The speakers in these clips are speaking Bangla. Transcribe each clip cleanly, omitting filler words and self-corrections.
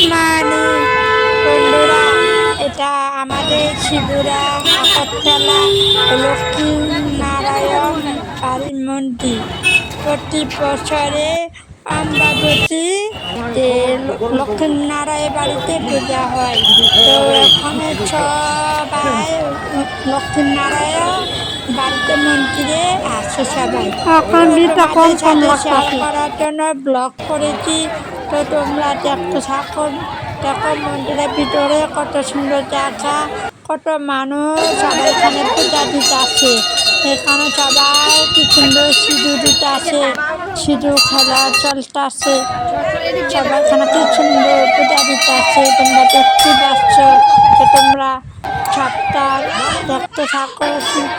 মর্নিং বন্ধুরা, এটা আমাদের শিবুরা আগরতলা লক্ষ্মীনারায়ণ কালী মন্দির। প্রতি বছরে অম্বাবতী লক্ষ্মীনারায়ণ বাড়িতে পূজা হয়। তো এখানে সবাই লক্ষ্মীনারায়ণ বাড়িতে মন্দিরে আসে সবাই। শেয়ার করার জন্য ব্লগ করেছি, তো তোমরা দেখতে থাকো। দেখো মন্দিরের ভিতরে কত সুন্দর জায়গা, কত মানুষ সবাই এখানে পূজা দিতে আসে। এখানে সবাই কি সুন্দর সিঁদুর দিতে আসে, সিঁদুর খেলা চলতে আসে। সবাই এখানে কি সুন্দর পূজা দিতে আসে, তোমরা দেখতে পাচ্ছ। তো তোমরা সবটা দেখতে থাকো,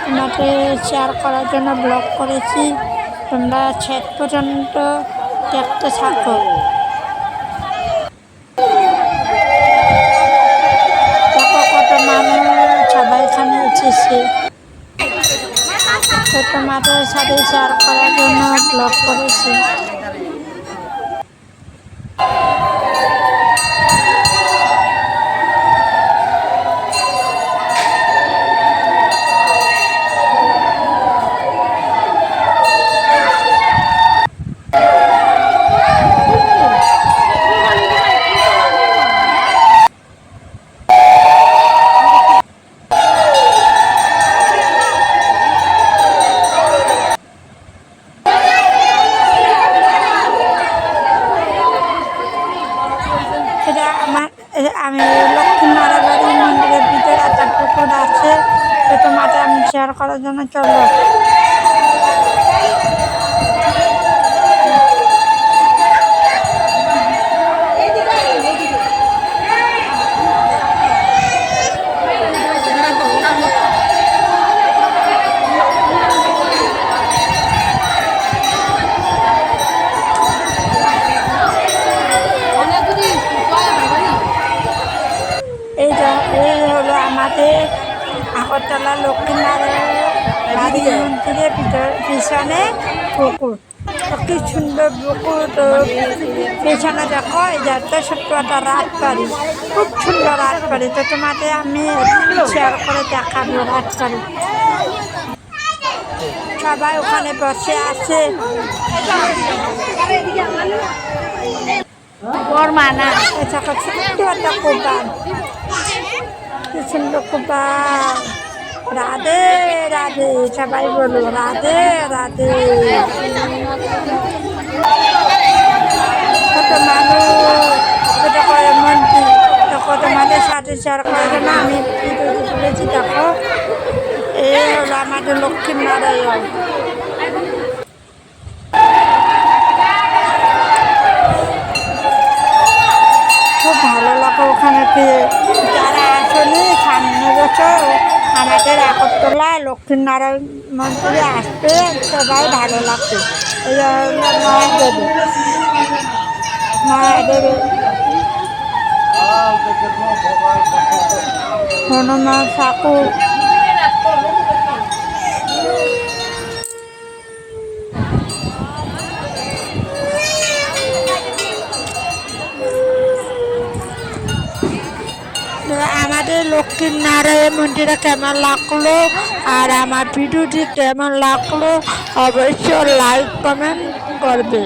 তোমাদের শেয়ার করার জন্য ব্লগ করেছি। তোমরা শেষ পর্যন্ত দেখতে থাকো। দেখো কত মানুষ সবাই এখানে এসেছে, তো তোমাদের সাথে শেয়ার করার জন্য ব্লগ করেছি। আমি লক্ষ্মীনারায়ণ মন্দিরের ভিতরে একটা পুকুর আছে, তো তোমাদের আমি শেয়ার করার জন্য চলো। এই হলো আমাদের আগরতলা লক্ষ্মীনারায়ণ বাড়ির মন্দিরের পিছনে পুকুর। কি সুন্দর পুকুর, তো পেছনে দেখো এই যাতে ছোট্ট একটা রাজবাড়ি, খুব সুন্দর রাজবাড়ি। তো তোমাদের আমি শেয়ার করে দেখাবো রাজবাড়ি। সবাই ওখানে বসে আছে। বর্মানা এটা ছোট্ট একটা কোপান, কি সুন্দর কোপান। রাধে রাধে, সবাই বলো রাধে রাধে। কত মানুষ, এটা করে মন্দির। দেখো তোমাদের সাথে শেয়ার করার জন্য আমি ভিডিওটি তুলেছি। দেখো এই হলো আমাদের লক্ষ্মীনারায়ণ। খুব ভালো লাগে ওখানে পেয়ে। যারা আসলে সামনে বছর আমাদের আগরতলায় লক্ষ্মীনারায়ণ মন্দিরে আসবে, সবাই ভালো লাগবে। এই হলো মহাদেবী, মহাদেবী হনুমান ঠাকুর। আমাদের লক্ষ্মীনারায়ণ মন্দিরে কেমন লাগলো আর আমার ভিডিওটি কেমন লাগলো অবশ্যই লাইক কমেন্ট করবে।